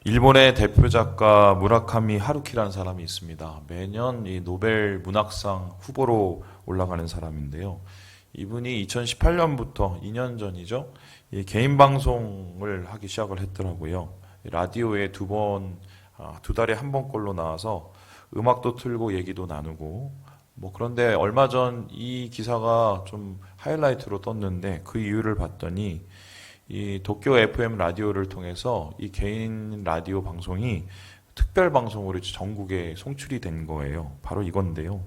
일본의 대표 작가 무라카미 하루키라는 사람이 있습니다. 매년 이 노벨 문학상 후보로 올라가는 사람인데요. 이분이 2018년부터 2년 전이죠. 이 개인 방송을 하기 시작을 했더라고요. 라디오에 두 달에 한 번꼴로 나와서 음악도 틀고 얘기도 나누고 그런데 얼마 전 이 기사가 좀 하이라이트로 떴는데 그 이유를 봤더니 이 도쿄 FM 라디오를 통해서 이 개인 라디오 방송이 특별 방송으로 전국에 송출이 된 거예요. 바로 이건데요.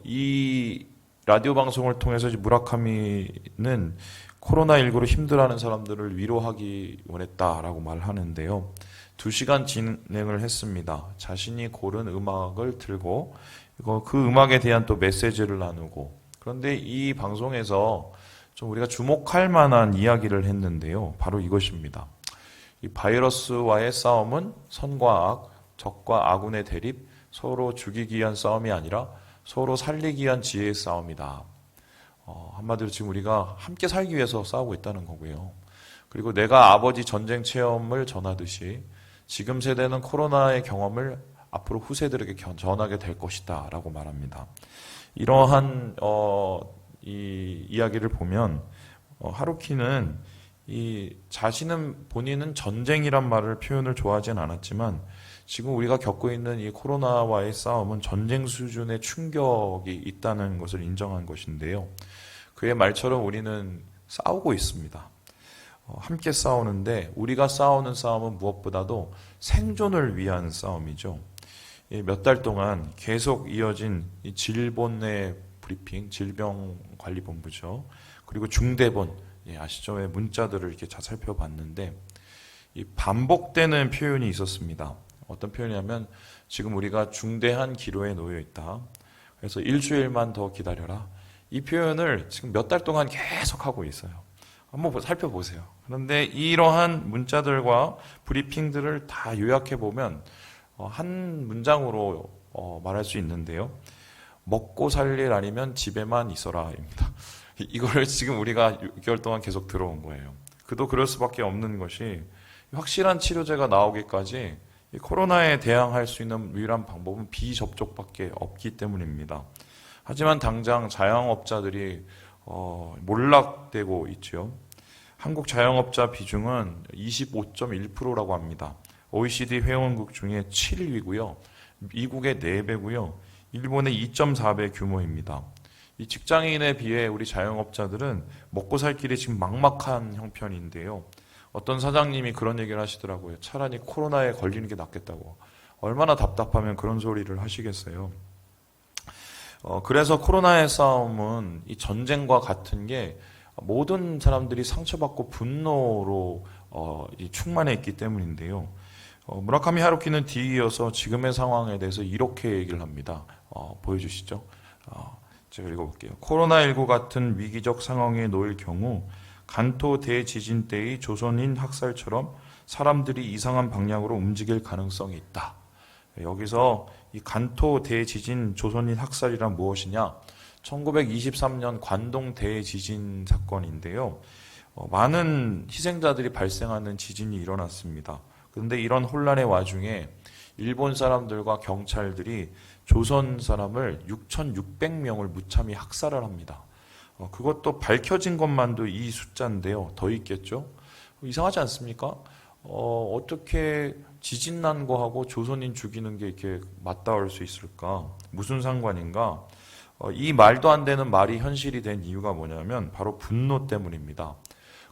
이 라디오 방송을 통해서 무라카미는 코로나19로 힘들어하는 사람들을 위로하기 원했다라고 말하는데요. 2시간 진행을 했습니다. 자신이 고른 음악을 틀고 그 음악에 대한 또 메시지를 나누고, 그런데 이 방송에서 좀 우리가 주목할 만한 이야기를 했는데요. 바로 이것입니다. 이 바이러스와의 싸움은 선과 악, 적과 아군의 대립, 서로 죽이기 위한 싸움이 아니라 서로 살리기 위한 지혜의 싸움이다. 한마디로 지금 우리가 함께 살기 위해서 싸우고 있다는 거고요. 그리고 내가 아버지 전쟁 체험을 전하듯이 지금 세대는 코로나의 경험을 앞으로 후세들에게 전하게 될 것이다 라고 말합니다. 이러한 이 이야기를 보면 하루키는 본인은 전쟁이란 표현을 좋아하진 않았지만 지금 우리가 겪고 있는 이 코로나와의 싸움은 전쟁 수준의 충격이 있다는 것을 인정한 것인데요. 그의 말처럼 우리는 싸우고 있습니다. 함께 싸우는데 우리가 싸우는 싸움은 무엇보다도 생존을 위한 싸움이죠. 몇 달 동안 계속 이어진 이 질본의 브리핑, 질병관리본부죠. 그리고 중대본, 아시죠? 문자들을 이렇게 잘 살펴봤는데 이 반복되는 표현이 있었습니다. 어떤 표현이냐면 지금 우리가 중대한 기로에 놓여 있다. 그래서 일주일만 더 기다려라. 이 표현을 지금 몇 달 동안 계속 하고 있어요. 한번 살펴보세요. 그런데 이러한 문자들과 브리핑들을 다 요약해 보면 한 문장으로 말할 수 있는데요. 먹고 살 일 아니면 집에만 있어라입니다. 이걸 지금 우리가 6개월 동안 계속 들어온 거예요. 그도 그럴 수밖에 없는 것이 확실한 치료제가 나오기까지 이 코로나에 대항할 수 있는 유일한 방법은 비접촉밖에 없기 때문입니다. 하지만 당장 자영업자들이 몰락되고 있죠. 한국 자영업자 비중은 25.1%라고 합니다. OECD 회원국 중에 7위고요. 미국의 4배고요. 일본의 2.4배 규모입니다. 이 직장인에 비해 우리 자영업자들은 먹고 살 길이 지금 막막한 형편인데요. 어떤 사장님이 그런 얘기를 하시더라고요. 차라리 코로나에 걸리는 게 낫겠다고. 얼마나 답답하면 그런 소리를 하시겠어요. 그래서 코로나의 싸움은 이 전쟁과 같은 게 모든 사람들이 상처받고 분노로 충만해 있기 때문인데요. 무라카미 하루키는 뒤이어서 지금의 상황에 대해서 이렇게 얘기를 합니다. 보여주시죠. 제가 읽어볼게요. 코로나19 같은 위기적 상황에 놓일 경우 간토 대지진 때의 조선인 학살처럼 사람들이 이상한 방향으로 움직일 가능성이 있다. 여기서 이 간토 대지진 조선인 학살이란 무엇이냐? 1923년 관동 대지진 사건인데요. 많은 희생자들이 발생하는 지진이 일어났습니다. 그런데 이런 혼란의 와중에 일본 사람들과 경찰들이 조선 사람을 6,600명을 무참히 학살을 합니다. 그것도 밝혀진 것만도 이 숫자인데요. 더 있겠죠? 이상하지 않습니까? 어떻게 지진 난 거하고 조선인 죽이는 게 이렇게 맞닿을 수 있을까? 무슨 상관인가? 이 말도 안 되는 말이 현실이 된 이유가 뭐냐면 바로 분노 때문입니다.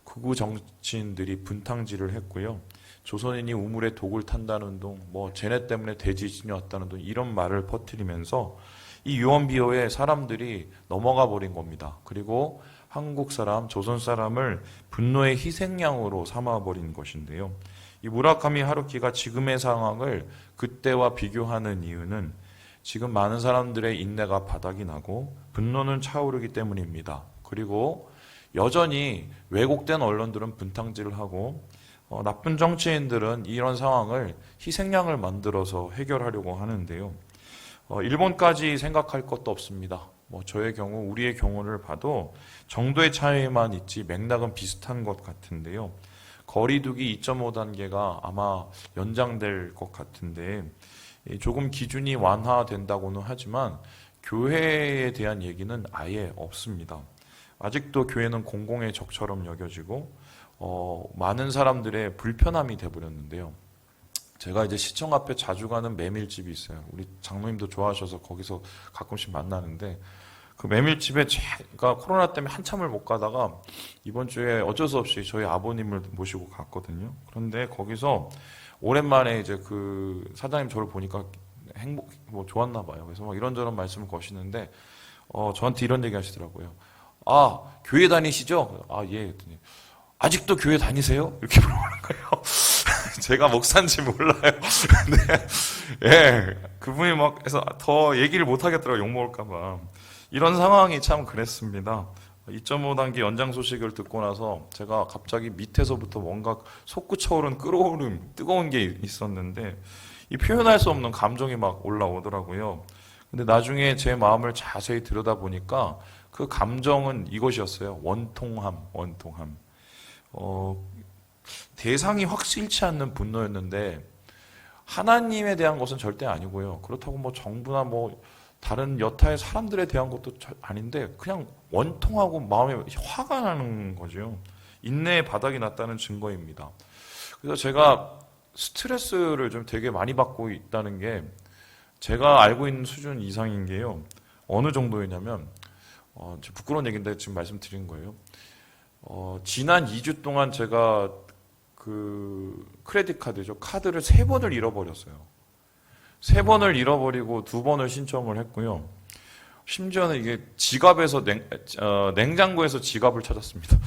극우 정치인들이 분탕질을 했고요. 조선인이 우물에 독을 탄다는 둥, 쟤네 때문에 대지진이 왔다는 둥, 이런 말을 퍼뜨리면서 이 유언비어에 사람들이 넘어가 버린 겁니다. 그리고 한국 사람, 조선 사람을 분노의 희생양으로 삼아버린 것인데요. 이 무라카미 하루키가 지금의 상황을 그때와 비교하는 이유는 지금 많은 사람들의 인내가 바닥이 나고 분노는 차오르기 때문입니다. 그리고 여전히 왜곡된 언론들은 분탕질을 하고 나쁜 정치인들은 이런 상황을 희생양을 만들어서 해결하려고 하는데요. 일본까지 생각할 것도 없습니다. 저의 경우, 우리의 경우를 봐도 정도의 차이만 있지 맥락은 비슷한 것 같은데요. 거리두기 2.5단계가 아마 연장될 것 같은데 조금 기준이 완화된다고는 하지만 교회에 대한 얘기는 아예 없습니다. 아직도 교회는 공공의 적처럼 여겨지고 많은 사람들의 불편함이 돼버렸는데요. 제가 이제 시청 앞에 자주 가는 메밀집이 있어요. 우리 장로님도 좋아하셔서 거기서 가끔씩 만나는데 그 메밀집에 제가 코로나 때문에 한참을 못 가다가 이번 주에 어쩔 수 없이 저희 아버님을 모시고 갔거든요. 그런데 거기서 오랜만에 이제 그 사장님 저를 보니까 좋았나 봐요. 그래서 막 이런저런 말씀을 거시는데 저한테 이런 얘기 하시더라고요. 아, 교회 다니시죠? 아, 예. 했더니 아직도 교회 다니세요? 이렇게 물어보는 거예요. 제가 목사인지 몰라요. 근데, 예. 그분이 막 해서 더 얘기를 못 하겠더라고요. 욕먹을까봐. 이런 상황이 참 그랬습니다. 2.5단계 연장 소식을 듣고 나서 제가 갑자기 밑에서부터 뭔가 솟구쳐오른 끓어오름, 뜨거운 게 있었는데, 이 표현할 수 없는 감정이 막 올라오더라고요. 근데 나중에 제 마음을 자세히 들여다보니까 그 감정은 이것이었어요. 원통함. 대상이 확실치 않는 분노였는데 하나님에 대한 것은 절대 아니고요. 그렇다고 뭐 정부나 뭐 다른 여타의 사람들에 대한 것도 아닌데 그냥 원통하고 마음에 화가 나는 거죠. 인내의 바닥이 났다는 증거입니다. 그래서 제가 스트레스를 좀 되게 많이 받고 있다는 게 제가 알고 있는 수준 이상인 게요. 어느 정도였냐면 부끄러운 얘기인데 지금 말씀드린 거예요. 지난 2주 동안 제가 그 크레딧 카드죠. 카드를 3번을 잃어버렸어요. 3번을 잃어버리고 2번을 신청을 했고요. 심지어는 이게 지갑에서 냉장고에서 지갑을 찾았습니다.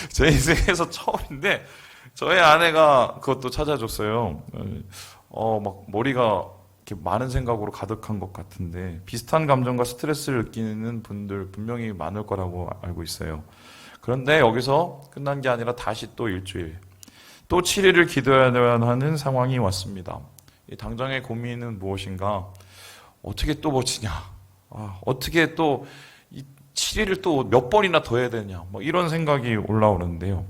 제 인생에서 처음인데 저희 아내가 그것도 찾아줬어요. 막 머리가 이렇게 많은 생각으로 가득한 것 같은데 비슷한 감정과 스트레스를 느끼는 분들 분명히 많을 거라고 알고 있어요. 그런데 여기서 끝난 게 아니라 다시 또 일주일, 또 7일을 기도해야 하는 상황이 왔습니다. 이 당장의 고민은 무엇인가? 어떻게 또 버티냐? 어떻게 또 이 7일을 또 몇 번이나 더 해야 되냐? 뭐 이런 생각이 올라오는데요.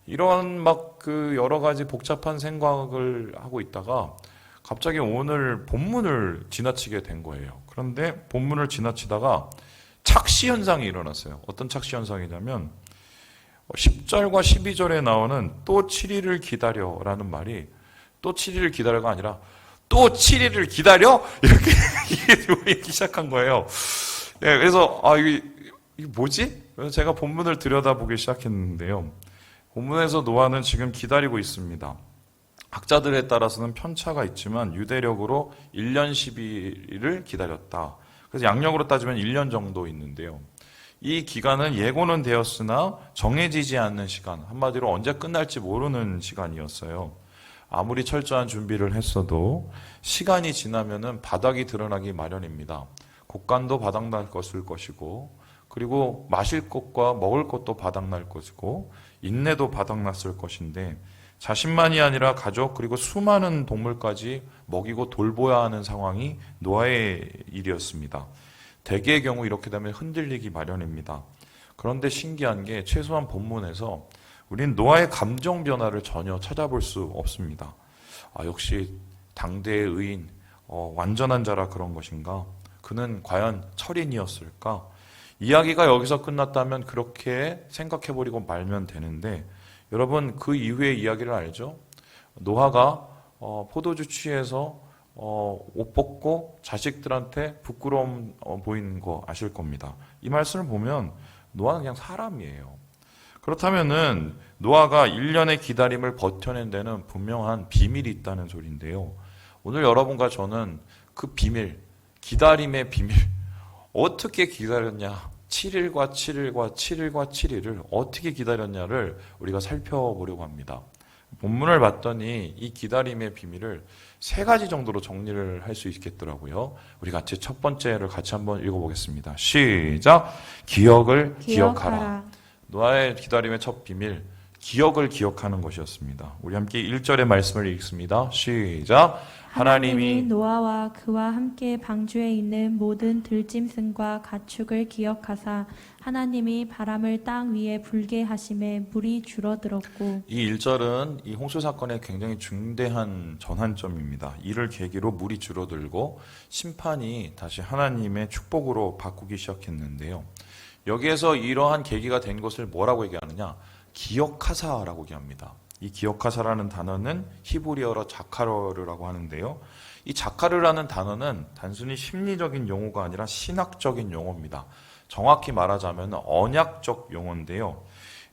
이런 막 그 여러 가지 복잡한 생각을 하고 있다가 갑자기 오늘 본문을 지나치게 된 거예요. 그런데 본문을 지나치다가 착시 현상이 일어났어요. 어떤 착시 현상이냐면 10절과 12절에 나오는 또 7일을 기다려라는 말이 또 7일을 기다려가 아니라 또 7일을 기다려? 이렇게 읽기 시작한 거예요. 네, 그래서 이게 뭐지? 그래서 제가 본문을 들여다보기 시작했는데요. 본문에서 노아는 지금 기다리고 있습니다. 학자들에 따라서는 편차가 있지만 유대력으로 1년 12일을 기다렸다. 그래서 양력으로 따지면 1년 정도 있는데요. 이 기간은 예고는 되었으나 정해지지 않는 시간, 한마디로 언제 끝날지 모르는 시간이었어요. 아무리 철저한 준비를 했어도 시간이 지나면은 바닥이 드러나기 마련입니다. 곡간도 바닥날 것이고 그리고 마실 것과 먹을 것도 바닥날 것이고 인내도 바닥났을 것인데 자신만이 아니라 가족 그리고 수많은 동물까지 먹이고 돌보아야 하는 상황이 노아의 일이었습니다. 대개의 경우 이렇게 되면 흔들리기 마련입니다. 그런데 신기한 게 최소한 본문에서 우린 노아의 감정 변화를 전혀 찾아볼 수 없습니다. 역시 당대의 의인, 완전한 자라 그런 것인가? 그는 과연 철인이었을까? 이야기가 여기서 끝났다면 그렇게 생각해버리고 말면 되는데 여러분 그 이후의 이야기를 알죠? 노아가 포도주 취해서 옷 벗고 자식들한테 부끄러움 보이는 거 아실 겁니다. 이 말씀을 보면 노아는 그냥 사람이에요. 그렇다면은 노아가 1년의 기다림을 버텨낸 데는 분명한 비밀이 있다는 소리인데요. 오늘 여러분과 저는 그 비밀, 기다림의 비밀, 어떻게 기다렸냐, 7일과 7일과 7일과 7일을 어떻게 기다렸냐를 우리가 살펴보려고 합니다. 본문을 봤더니 이 기다림의 비밀을 3가지 정도로 정리를 할 수 있겠더라고요. 우리 같이 첫 번째를 같이 한번 읽어보겠습니다. 시작! 기억을 기억하라. 노아의 기다림의 첫 비밀, 기억을 기억하는 것이었습니다. 우리 함께 1절의 말씀을 읽습니다. 시작. 하나님이 노아와 그와 함께 방주에 있는 모든 들짐승과 가축을 기억하사 하나님이 바람을 땅 위에 불게 하심에 물이 줄어들었고. 이 1절은 이 홍수 사건의 굉장히 중대한 전환점입니다. 이를 계기로 물이 줄어들고 심판이 다시 하나님의 축복으로 바꾸기 시작했는데요. 여기에서 이러한 계기가 된 것을 뭐라고 얘기하느냐? 기억하사라고 얘기합니다. 이 기억하사라는 단어는 히브리어로 자카르라고 하는데요. 이 자카르라는 단어는 단순히 심리적인 용어가 아니라 신학적인 용어입니다. 정확히 말하자면 언약적 용어인데요.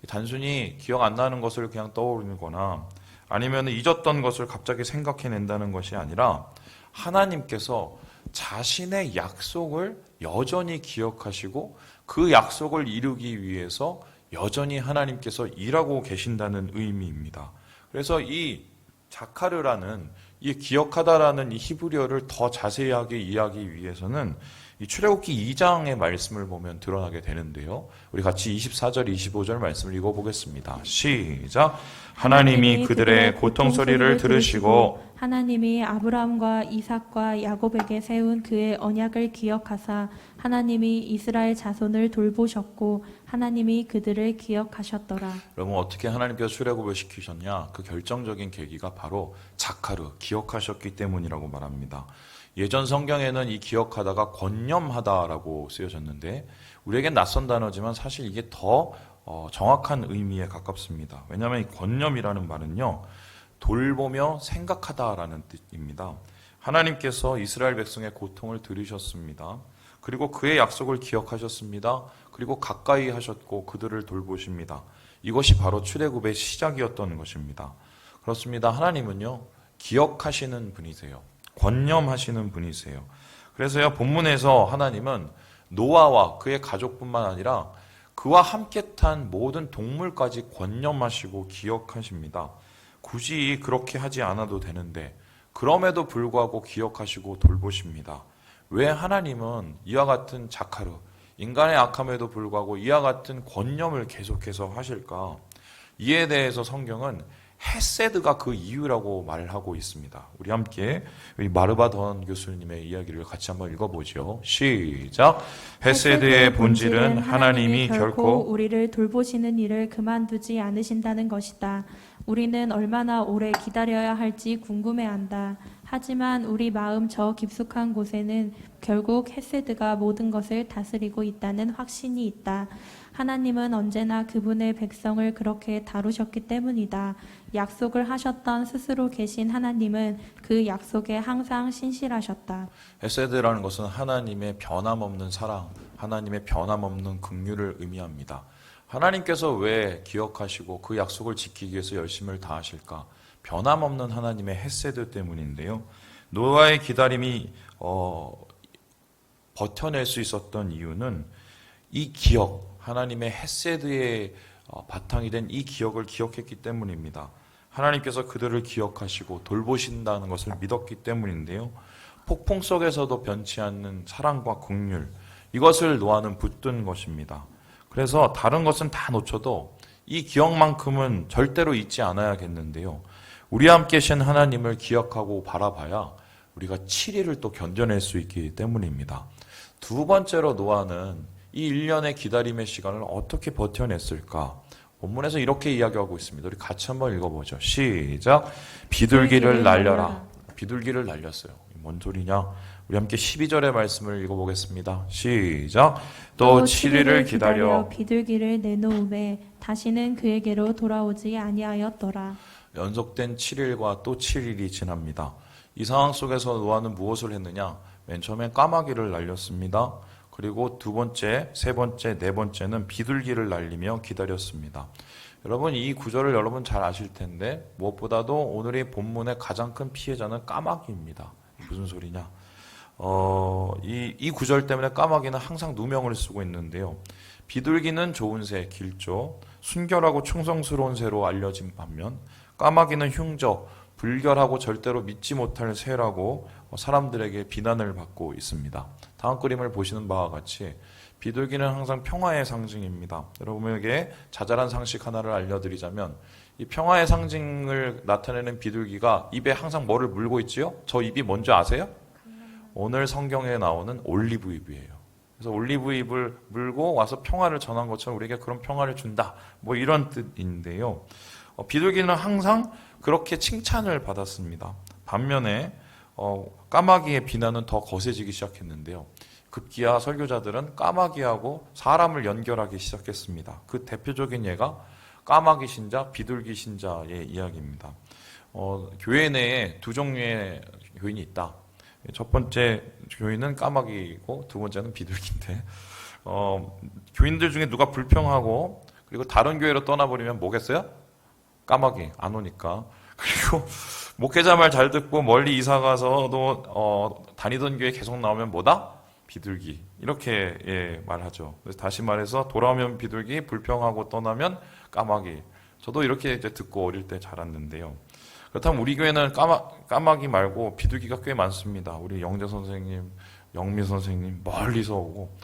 단순히 기억 안 나는 것을 그냥 떠오르거나 아니면 잊었던 것을 갑자기 생각해낸다는 것이 아니라 하나님께서 자신의 약속을 여전히 기억하시고 그 약속을 이루기 위해서 여전히 하나님께서 일하고 계신다는 의미입니다. 그래서 이 자카르라는 이 기억하다라는 이 히브리어를 더 자세하게 이해하기 위해서는 이 출애굽기 2장의 말씀을 보면 드러나게 되는데요. 우리 같이 24절, 25절 말씀을 읽어보겠습니다. 시작. 하나님이 그들의 고통 소리를 들으시고 하나님이 아브라함과 이삭과 야곱에게 세운 그의 언약을 기억하사 하나님이 이스라엘 자손을 돌보셨고 하나님이 그들을 기억하셨더라. 여러분 어떻게 하나님께서 출애굽을 시키셨냐? 그 결정적인 계기가 바로 자카르, 기억하셨기 때문이라고 말합니다. 예전 성경에는 이 기억하다가 권념하다라고 쓰여졌는데 우리에겐 낯선 단어지만 사실 이게 더 정확한 의미에 가깝습니다. 왜냐하면 이 권념이라는 말은요, 돌보며 생각하다라는 뜻입니다. 하나님께서 이스라엘 백성의 고통을 들으셨습니다. 그리고 그의 약속을 기억하셨습니다. 그리고 가까이 하셨고 그들을 돌보십니다. 이것이 바로 출애굽의 시작이었던 것입니다. 그렇습니다. 하나님은요, 기억하시는 분이세요. 권념하시는 분이세요. 그래서요, 본문에서 하나님은 노아와 그의 가족뿐만 아니라 그와 함께 탄 모든 동물까지 권념하시고 기억하십니다. 굳이 그렇게 하지 않아도 되는데 그럼에도 불구하고 기억하시고 돌보십니다. 왜 하나님은 이와 같은 자카르, 인간의 악함에도 불구하고 이와 같은 권념을 계속해서 하실까? 이에 대해서 성경은 헤세드가 그 이유라고 말하고 있습니다. 우리 함께 마르바던 교수님의 이야기를 같이 한번 읽어보죠. 시작. 헤세드의 본질은 하나님이 결코 우리를 돌보시는 일을 그만두지 않으신다는 것이다. 우리는 얼마나 오래 기다려야 할지 궁금해한다. 하지만 우리 마음 저 깊숙한 곳에는 결국 헤세드가 모든 것을 다스리고 있다는 확신이 있다. 하나님은 언제나 그분의 백성을 그렇게 다루셨기 때문이다. 약속을 하셨던 스스로 계신 하나님은 그 약속에 항상 신실하셨다. 헤세드라는 것은 하나님의 변함없는 사랑, 하나님의 변함없는 긍휼을 의미합니다. 하나님께서 왜 기억하시고 그 약속을 지키기 위해서 열심을 다하실까? 변함없는 하나님의 헤세드 때문인데요. 노아의 기다림이 버텨낼 수 있었던 이유는 이 기억, 하나님의 헤세드의 바탕이 된 이 기억을 기억했기 때문입니다. 하나님께서 그들을 기억하시고 돌보신다는 것을 믿었기 때문인데요. 폭풍 속에서도 변치 않는 사랑과 긍휼, 이것을 노아는 붙든 것입니다. 그래서 다른 것은 다 놓쳐도 이 기억만큼은 절대로 잊지 않아야겠는데요. 우리와 함께 계신 하나님을 기억하고 바라봐야 우리가 7일을 또 견뎌낼 수 있기 때문입니다. 두 번째로 노아는 이 1년의 기다림의 시간을 어떻게 버텨냈을까? 본문에서 이렇게 이야기하고 있습니다. 우리 같이 한번 읽어보죠. 시작. 비둘기를 날려라. 비둘기를 날렸어요. 뭔 소리냐? 우리 함께 12절의 말씀을 읽어보겠습니다. 시작. 또 7일을 기다려 비둘기를 내놓음에 다시는 그에게로 돌아오지 아니하였더라. 연속된 7일과 또 7일이 지납니다. 이 상황 속에서 노아는 무엇을 했느냐? 맨 처음에 까마귀를 날렸습니다. 그리고 두 번째, 세 번째, 네 번째는 비둘기를 날리며 기다렸습니다. 여러분, 이 구절을 여러분 잘 아실 텐데 무엇보다도 오늘의 본문의 가장 큰 피해자는 까마귀입니다. 무슨 소리냐? 이 구절 때문에 까마귀는 항상 누명을 쓰고 있는데요. 비둘기는 좋은 새, 길조, 순결하고 충성스러운 새로 알려진 반면 까마귀는 흉저, 불결하고 절대로 믿지 못할 새라고 사람들에게 비난을 받고 있습니다. 다음 그림을 보시는 바와 같이 비둘기는 항상 평화의 상징입니다. 여러분에게 자잘한 상식 하나를 알려드리자면 이 평화의 상징을 나타내는 비둘기가 입에 항상 뭐를 물고 있지요? 저 입이 뭔지 아세요? 오늘 성경에 나오는 올리브잎이에요. 그래서 올리브잎을 물고 와서 평화를 전한 것처럼 우리에게 그런 평화를 준다. 뭐 이런 뜻인데요. 비둘기는 항상 그렇게 칭찬을 받았습니다. 반면에 까마귀의 비난은 더 거세지기 시작했는데요. 급기야 설교자들은 까마귀하고 사람을 연결하기 시작했습니다. 그 대표적인 예가 까마귀 신자, 비둘기 신자의 이야기입니다. 교회 내에 두 종류의 교인이 있다. 첫 번째 교인은 까마귀고 두 번째는 비둘기인데 교인들 중에 누가 불평하고 그리고 다른 교회로 떠나버리면 뭐겠어요? 까마귀 안 오니까. 그리고 목회자 말 잘 듣고 멀리 이사 가서도 다니던 교회 계속 나오면 뭐다? 비둘기. 이렇게 말하죠. 그래서 다시 말해서 돌아오면 비둘기, 불평하고 떠나면 까마귀. 저도 이렇게 이제 듣고 어릴 때 자랐는데요. 그렇다면 우리 교회는 까마귀 말고 비둘기가 꽤 많습니다. 우리 영재 선생님, 영미 선생님 멀리서 오고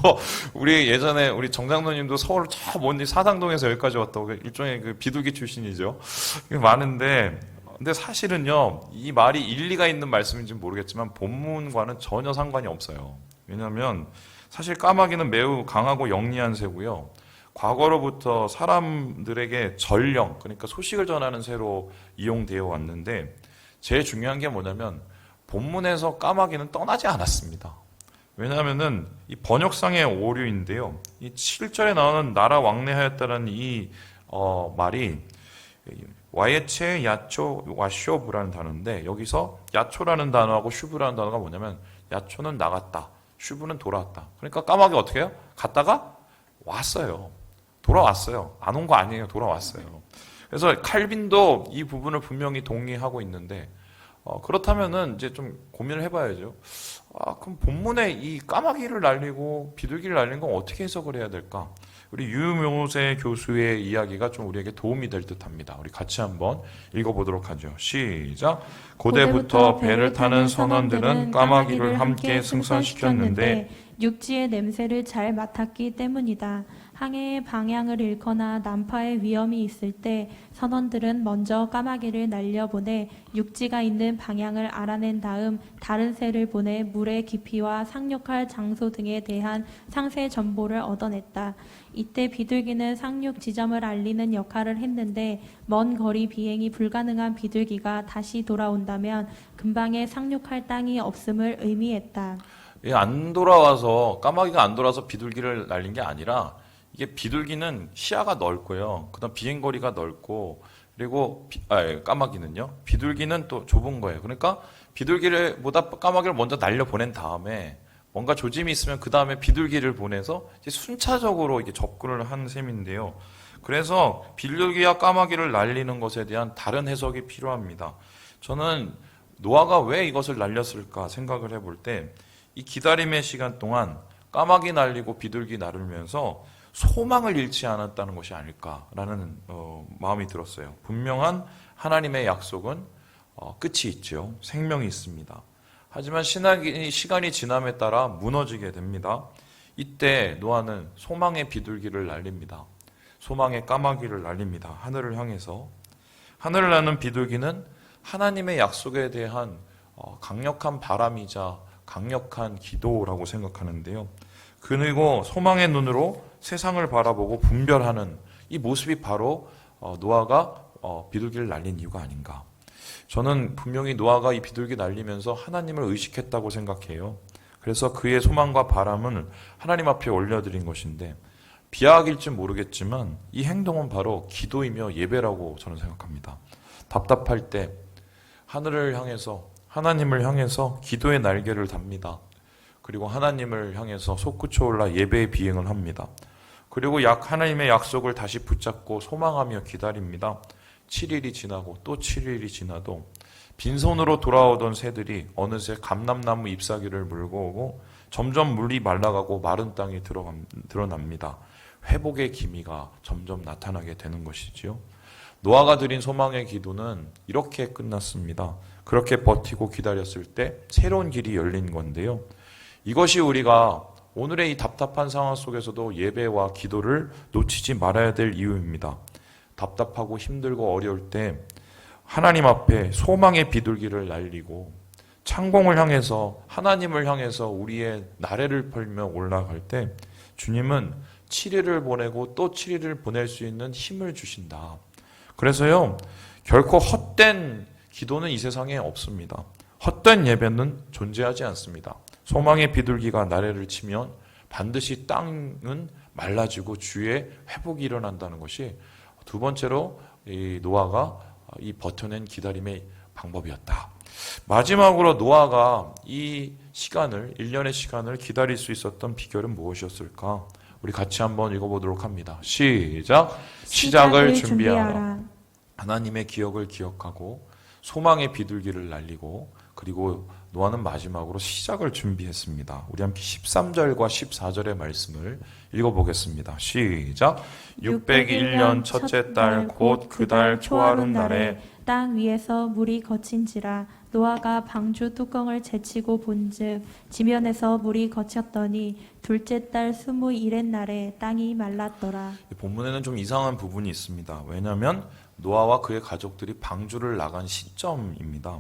또 우리 예전에 우리 정장로님도 서울 저 먼 사당동에서 여기까지 왔다고 일종의 그 비둘기 출신이죠. 많은데 근데 사실은요 이 말이 일리가 있는 말씀인지 모르겠지만 본문과는 전혀 상관이 없어요. 왜냐하면 사실 까마귀는 매우 강하고 영리한 새고요. 과거로부터 사람들에게 전령, 그러니까 소식을 전하는 새로 이용되어 왔는데 제일 중요한 게 뭐냐면 본문에서 까마귀는 떠나지 않았습니다. 왜냐하면은 이 번역상의 오류인데요. 이 7절에 나오는 나라 왕래하였다는 이 말이 와예체, 야초, 와쇼브라는 단어인데 여기서 야초라는 단어하고 슈브라는 단어가 뭐냐면 야초는 나갔다, 슈브는 돌아왔다. 그러니까 까마귀 어떻게 해요? 갔다가 왔어요. 돌아왔어요. 안 온 거 아니에요. 돌아왔어요. 그래서 칼빈도 이 부분을 분명히 동의하고 있는데 그렇다면은 이제 좀 고민을 해봐야죠. 그럼 본문에 이 까마귀를 날리고 비둘기를 날리는 건 어떻게 해석을 해야 될까? 우리 유묘세 교수의 이야기가 좀 우리에게 도움이 될 듯합니다. 우리 같이 한번 읽어보도록 하죠. 시작. 고대부터 배를 타는 선원들은 까마귀를 함께 승선시켰는데 육지의 냄새를 잘 맡았기 때문이다. 항해의 방향을 잃거나 난파의 위험이 있을 때 선원들은 먼저 까마귀를 날려보내 육지가 있는 방향을 알아낸 다음 다른 새를 보내 물의 깊이와 상륙할 장소 등에 대한 상세 정보를 얻어냈다. 이때 비둘기는 상륙 지점을 알리는 역할을 했는데 먼 거리 비행이 불가능한 비둘기가 다시 돌아온다면 근방에 상륙할 땅이 없음을 의미했다. 안 돌아와서 까마귀가 안 돌아서 비둘기를 날린 게 아니라 이게 비둘기는 시야가 넓고요. 그다음 비행거리가 넓고 그리고 까마귀는요. 비둘기는 또 좁은 거예요. 그러니까 비둘기보다 까마귀를 먼저 날려 보낸 다음에 뭔가 조짐이 있으면 그 다음에 비둘기를 보내서 이제 순차적으로 이게 접근을 한 셈인데요. 그래서 비둘기와 까마귀를 날리는 것에 대한 다른 해석이 필요합니다. 저는 노아가 왜 이것을 날렸을까 생각을 해볼 때 이 기다림의 시간 동안 까마귀 날리고 비둘기 나르면서 소망을 잃지 않았다는 것이 아닐까라는 마음이 들었어요. 분명한 하나님의 약속은 끝이 있죠. 생명이 있습니다. 하지만 시간이 지남에 따라 무너지게 됩니다. 이때 노아는 소망의 비둘기를 날립니다. 소망의 까마귀를 날립니다. 하늘을 향해서. 하늘을 나는 비둘기는 하나님의 약속에 대한 강력한 바람이자 강력한 기도라고 생각하는데요. 그리고 소망의 눈으로 세상을 바라보고 분별하는 이 모습이 바로 노아가 비둘기를 날린 이유가 아닌가. 저는 분명히 노아가 이 비둘기 날리면서 하나님을 의식했다고 생각해요. 그래서 그의 소망과 바람은 하나님 앞에 올려드린 것인데 비하학일지 모르겠지만 이 행동은 바로 기도이며 예배라고 저는 생각합니다. 답답할 때 하늘을 향해서 하나님을 향해서 기도의 날개를 답니다. 그리고 하나님을 향해서 솟구쳐 올라 예배의 비행을 합니다. 그리고 하나님의 약속을 다시 붙잡고 소망하며 기다립니다. 7일이 지나고 또 7일이 지나도 빈손으로 돌아오던 새들이 어느새 감람나무 잎사귀를 물고 오고 점점 물이 말라가고 마른 땅이 드러납니다. 회복의 기미가 점점 나타나게 되는 것이지요. 노아가 드린 소망의 기도는 이렇게 끝났습니다. 그렇게 버티고 기다렸을 때 새로운 길이 열린 건데요. 이것이 우리가 오늘의 이 답답한 상황 속에서도 예배와 기도를 놓치지 말아야 될 이유입니다. 답답하고 힘들고 어려울 때 하나님 앞에 소망의 비둘기를 날리고 창공을 향해서 하나님을 향해서 우리의 나래를 펼며 올라갈 때 주님은 7일을 보내고 또 7일을 보낼 수 있는 힘을 주신다. 그래서요, 결코 헛된 기도는 이 세상에 없습니다. 헛된 예배는 존재하지 않습니다. 소망의 비둘기가 나래를 치면 반드시 땅은 말라지고 주의 회복이 일어난다는 것이 두 번째로 이 노아가 이 버텨낸 기다림의 방법이었다. 마지막으로 노아가 이 시간을, 1년의 시간을 기다릴 수 있었던 비결은 무엇이었을까? 우리 같이 한번 읽어보도록 합니다. 시작! 시작을 준비하라. 하나님의 기억을 기억하고 소망의 비둘기를 날리고 그리고 노아는 마지막으로 시작을 준비했습니다. 우리 함께 13절과 14절의 말씀을 읽어보겠습니다. 시작! 601년 첫째 달 곧 그 달 초하룻 날에 땅 위에서 물이 거친지라 노아가 방주 뚜껑을 제치고 본즉 지면에서 물이 거쳤더니 둘째 달 21의 날에 땅이 말랐더라. 본문에는 좀 이상한 부분이 있습니다. 왜냐하면 노아와 그의 가족들이 방주를 나간 시점입니다.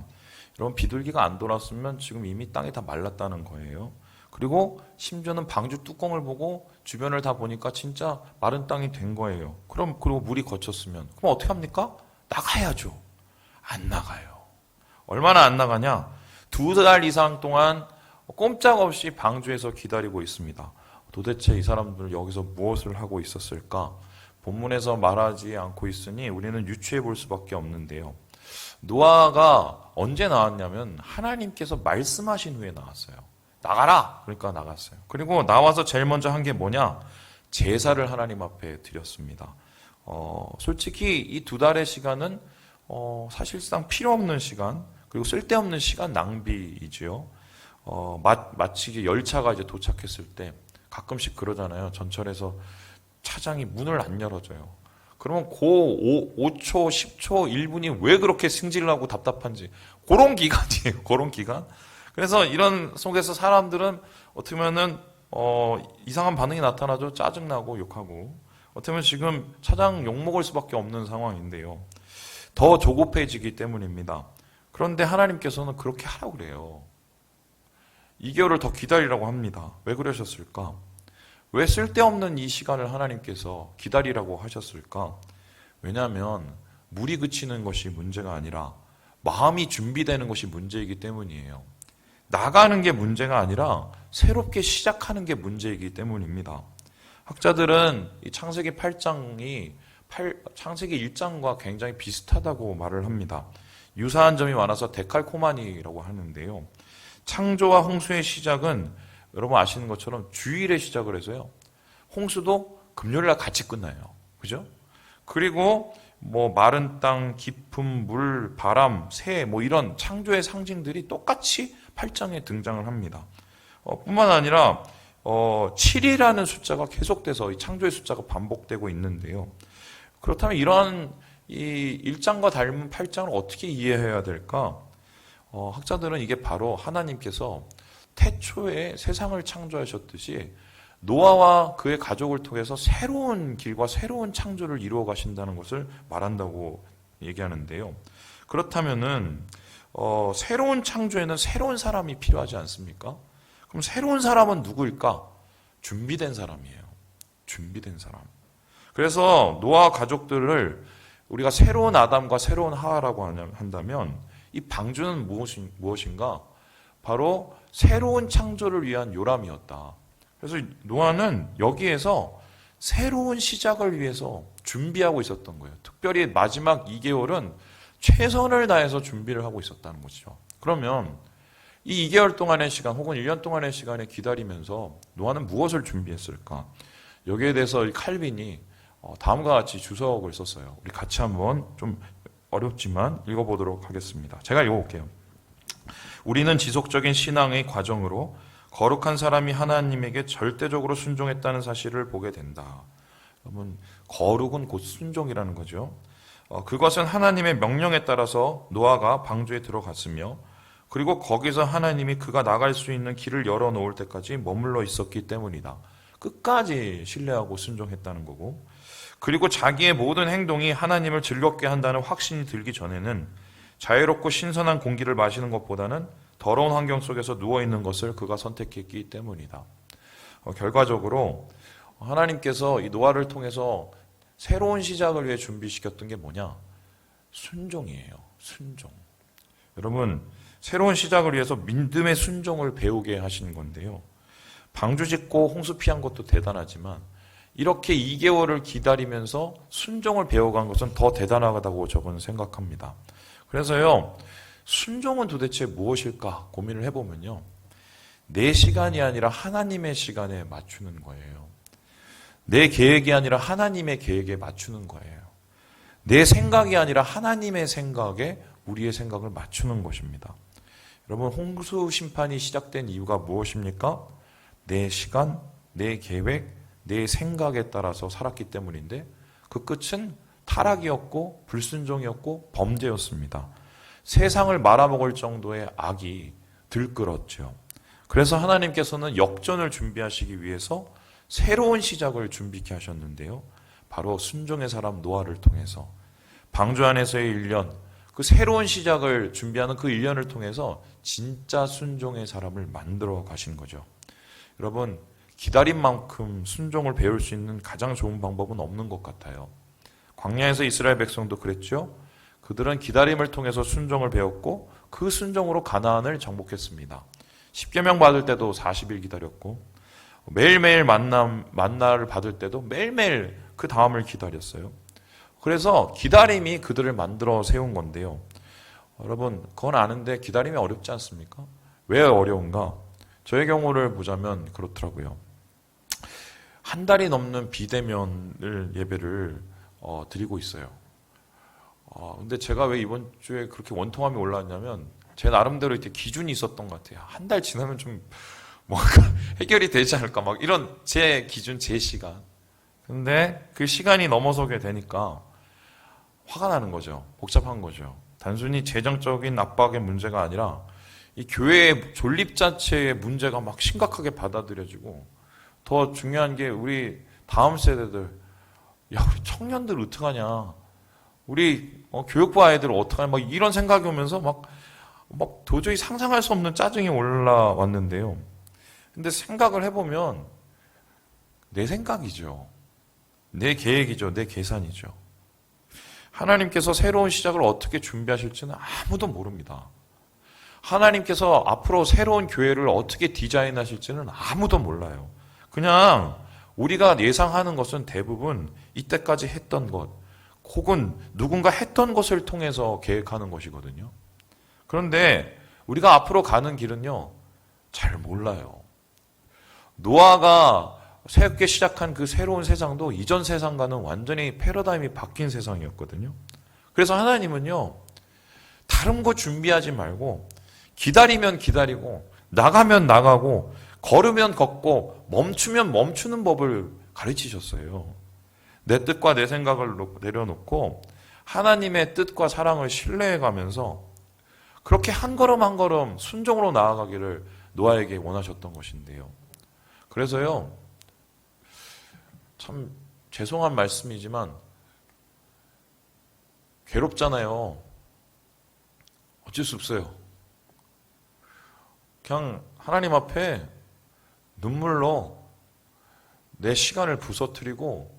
여러분, 비둘기가 안 돌았으면 지금 이미 땅이 다 말랐다는 거예요. 그리고 심지어는 방주 뚜껑을 보고 주변을 다 보니까 진짜 마른 땅이 된 거예요. 그리고 물이 거쳤으면 그럼 어떻게 합니까? 나가야죠. 안 나가요. 얼마나 안 나가냐? 2달 이상 동안 꼼짝없이 방주에서 기다리고 있습니다. 도대체 이 사람들 여기서 무엇을 하고 있었을까? 본문에서 말하지 않고 있으니 우리는 유추해 볼 수밖에 없는데요. 노아가 언제 나왔냐면 하나님께서 말씀하신 후에 나왔어요. 나가라! 그러니까 나갔어요. 그리고 나와서 제일 먼저 한 게 뭐냐? 제사를 하나님 앞에 드렸습니다. 솔직히 이 2달의 시간은 사실상 필요 없는 시간, 그리고 쓸데없는 시간 낭비이지요. 마치 열차가 이제 도착했을 때 가끔씩 그러잖아요. 전철에서 차장이 문을 안 열어줘요. 그러면 5초, 10초, 1분이 왜 그렇게 승질나고 답답한지 그런 기간이에요. 그런 기간. 그래서 이런 속에서 사람들은 어떻게 보면은 이상한 반응이 나타나죠. 짜증나고 욕하고. 어떻게 보면 지금 차장 욕먹을 수밖에 없는 상황인데요. 더 조급해지기 때문입니다. 그런데 하나님께서는 그렇게 하라고 그래요. 2개월을 더 기다리라고 합니다. 왜 그러셨을까? 왜 쓸데없는 이 시간을 하나님께서 기다리라고 하셨을까? 왜냐하면 물이 그치는 것이 문제가 아니라 마음이 준비되는 것이 문제이기 때문이에요. 나가는 게 문제가 아니라 새롭게 시작하는 게 문제이기 때문입니다. 학자들은 이 창세기 8장이 창세기 1장과 굉장히 비슷하다고 말을 합니다. 유사한 점이 많아서 데칼코마니라고 하는데요. 창조와 홍수의 시작은 여러분 아시는 것처럼 주일에 시작을 해서요. 홍수도 금요일날 같이 끝나요. 그죠? 그리고 마른 땅, 깊은 물, 바람, 새 이런 창조의 상징들이 똑같이 8장에 등장을 합니다. 뿐만 아니라 7이라는 숫자가 계속돼서 이 창조의 숫자가 반복되고 있는데요. 그렇다면 이러한 이 1장과 닮은 8장을 어떻게 이해해야 될까? 학자들은 이게 바로 하나님께서 태초에 세상을 창조하셨듯이 노아와 그의 가족을 통해서 새로운 길과 새로운 창조를 이루어 가신다는 것을 말한다고 얘기하는데요. 그렇다면은 새로운 창조에는 새로운 사람이 필요하지 않습니까? 그럼 새로운 사람은 누구일까? 준비된 사람이에요. 준비된 사람. 그래서 노아 가족들을 우리가 새로운 아담과 새로운 하와라고 한다면 이 방주는 무엇인가? 바로 새로운 창조를 위한 요람이었다. 그래서 노아는 여기에서 새로운 시작을 위해서 준비하고 있었던 거예요. 특별히 마지막 2개월은 최선을 다해서 준비를 하고 있었다는 것이죠. 그러면 이 2개월 동안의 시간 혹은 1년 동안의 시간에 기다리면서 노아는 무엇을 준비했을까? 여기에 대해서 칼빈이 다음과 같이 주석을 썼어요. 우리 같이 한번 좀 어렵지만 읽어보도록 하겠습니다. 제가 읽어볼게요. 우리는 지속적인 신앙의 과정으로 거룩한 사람이 하나님에게 절대적으로 순종했다는 사실을 보게 된다. 여러분, 거룩은 곧 순종이라는 거죠. 그것은 하나님의 명령에 따라서 노아가 방주에 들어갔으며 그리고 거기서 하나님이 그가 나갈 수 있는 길을 열어놓을 때까지 머물러 있었기 때문이다. 끝까지 신뢰하고 순종했다는 거고, 그리고 자기의 모든 행동이 하나님을 즐겁게 한다는 확신이 들기 전에는 자유롭고 신선한 공기를 마시는 것보다는 더러운 환경 속에서 누워있는 것을 그가 선택했기 때문이다. 결과적으로 하나님께서 이 노아를 통해서 새로운 시작을 위해 준비시켰던 게 뭐냐? 순종이에요. 순종. 여러분, 새로운 시작을 위해서 믿음의 순종을 배우게 하시는 건데요. 방주 짓고 홍수 피한 것도 대단하지만 이렇게 2개월을 기다리면서 순종을 배워간 것은 더 대단하다고 저는 생각합니다. 그래서요, 순종은 도대체 무엇일까 고민을 해보면요, 내 시간이 아니라 하나님의 시간에 맞추는 거예요. 내 계획이 아니라 하나님의 계획에 맞추는 거예요. 내 생각이 아니라 하나님의 생각에 우리의 생각을 맞추는 것입니다. 여러분, 홍수 심판이 시작된 이유가 무엇입니까? 내 시간, 내 계획, 내 생각에 따라서 살았기 때문인데 그 끝은 타락이었고 불순종이었고 범죄였습니다. 세상을 말아먹을 정도의 악이 들끓었죠. 그래서 하나님께서는 역전을 준비하시기 위해서 새로운 시작을 준비케 하셨는데요. 바로 순종의 사람 노아를 통해서 방주 안에서의 1년, 그 새로운 시작을 준비하는 그 1년을 통해서 진짜 순종의 사람을 만들어 가신 거죠. 여러분, 기다린 만큼 순종을 배울 수 있는 가장 좋은 방법은 없는 것 같아요. 광야에서 이스라엘 백성도 그랬죠. 그들은 기다림을 통해서 순종을 배웠고 그 순종으로 가나안을 정복했습니다. 십계명 받을 때도 40일 기다렸고 매일매일 만나를 받을 때도 매일매일 그 다음을 기다렸어요. 그래서 기다림이 그들을 만들어 세운 건데요. 여러분, 그건 아는데 기다림이 어렵지 않습니까? 왜 어려운가? 저의 경우를 보자면 그렇더라고요. 한 달이 넘는 비대면을 예배를 드리고 있어요. 근데 제가 왜 이번 주에 그렇게 원통함이 올라왔냐면 제 나름대로 이렇게 기준이 있었던 것 같아요. 한 달 지나면 좀 뭔가 해결이 되지 않을까, 막 이런 제 기준, 제 시간. 근데 그 시간이 넘어서게 되니까 화가 나는 거죠. 복잡한 거죠. 단순히 재정적인 압박의 문제가 아니라 이 교회의 존립 자체의 문제가 막 심각하게 받아들여지고, 더 중요한 게 우리 다음 세대들, 야, 우리 청년들 어떡하냐, 우리 교육부 아이들 어떡하냐, 막 이런 생각이 오면서 막 도저히 상상할 수 없는 짜증이 올라왔는데요. 근데 생각을 해보면 내 생각이죠. 내 계획이죠. 내 계산이죠. 하나님께서 새로운 시작을 어떻게 준비하실지는 아무도 모릅니다. 하나님께서 앞으로 새로운 교회를 어떻게 디자인하실지는 아무도 몰라요. 그냥 우리가 예상하는 것은 대부분 이때까지 했던 것, 혹은 누군가 했던 것을 통해서 계획하는 것이거든요. 그런데 우리가 앞으로 가는 길은요, 잘 몰라요. 노아가 새롭게 시작한 그 새로운 세상도 이전 세상과는 완전히 패러다임이 바뀐 세상이었거든요. 그래서 하나님은요, 다른 거 준비하지 말고 기다리면 기다리고 나가면 나가고 걸으면 걷고 멈추면 멈추는 법을 가르치셨어요. 내 뜻과 내 생각을 내려놓고 하나님의 뜻과 사랑을 신뢰해가면서 그렇게 한 걸음 한 걸음 순종으로 나아가기를 노아에게 원하셨던 것인데요. 그래서요, 참 죄송한 말씀이지만 괴롭잖아요. 어쩔 수 없어요. 그냥 하나님 앞에 눈물로 내 시간을 부서뜨리고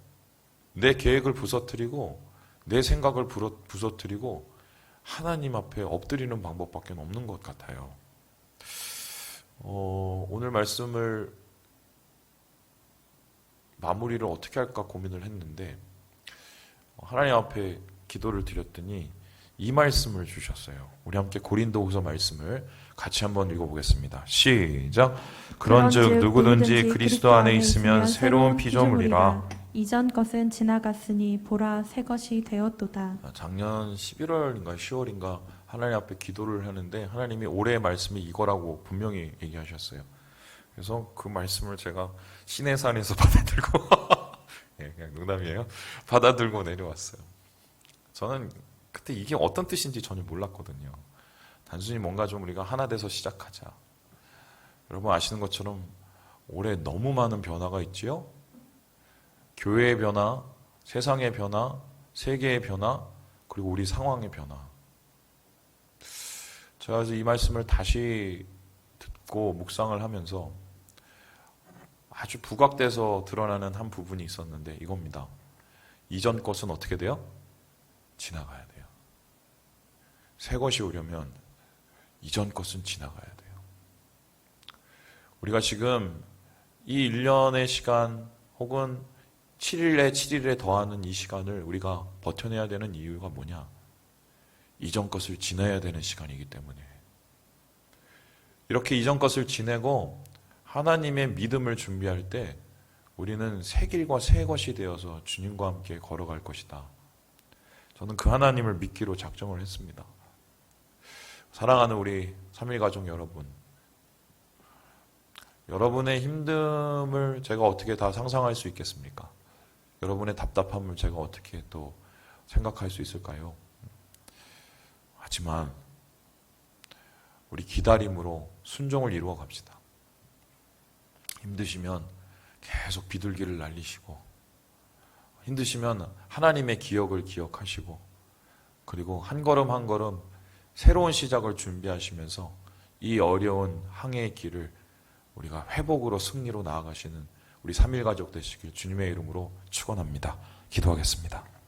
내 계획을 부서뜨리고 내 생각을 부서뜨리고 하나님 앞에 엎드리는 방법밖에 없는 것 같아요. 오늘 말씀을 마무리를 어떻게 할까 고민을 했는데 하나님 앞에 기도를 드렸더니 이 말씀을 주셨어요. 우리 함께 고린도후서 말씀을 같이 한번 읽어보겠습니다. 시작. 그런즉 누구든지 그리스도 안에 있으면 새로운 피조물이라. 이전 것은 지나갔으니 보라 새 것이 되었도다. 작년 11월인가 10월인가 하나님 앞에 기도를 하는데 하나님이 올해의 말씀이 이거라고 분명히 얘기하셨어요. 그래서 그 말씀을 제가 시내산에서 받아들고 네, 그냥 농담이에요. 받아들고 내려왔어요. 저는 그때 이게 어떤 뜻인지 전혀 몰랐거든요. 단순히 뭔가 좀 우리가 하나 돼서 시작하자. 여러분 아시는 것처럼 올해 너무 많은 변화가 있지요? 교회의 변화, 세상의 변화, 세계의 변화, 그리고 우리 상황의 변화. 제가 그래서 이 말씀을 다시 듣고 묵상을 하면서 아주 부각돼서 드러나는 한 부분이 있었는데 이겁니다. 이전 것은 어떻게 돼요? 지나가야 돼요. 새 것이 오려면 이전 것은 지나가야 돼요. 우리가 지금 이 1년의 시간 혹은 7일에 7일에 더하는 이 시간을 우리가 버텨내야 되는 이유가 뭐냐? 이전 것을 지나야 되는 시간이기 때문에. 이렇게 이전 것을 지내고 하나님의 믿음을 준비할 때 우리는 새 길과 새 것이 되어서 주님과 함께 걸어갈 것이다. 저는 그 하나님을 믿기로 작정을 했습니다. 사랑하는 우리 3일 가족 여러분, 여러분의 힘듦을 제가 어떻게 다 상상할 수 있겠습니까? 여러분의 답답함을 제가 어떻게 또 생각할 수 있을까요? 하지만 우리 기다림으로 순종을 이루어 갑시다. 힘드시면 계속 비둘기를 날리시고, 힘드시면 하나님의 기억을 기억하시고, 그리고 한 걸음 한 걸음 새로운 시작을 준비하시면서 이 어려운 항해의 길을 우리가 회복으로 승리로 나아가시는 우리 3일 가족 되시길 주님의 이름으로 축원합니다. 기도하겠습니다.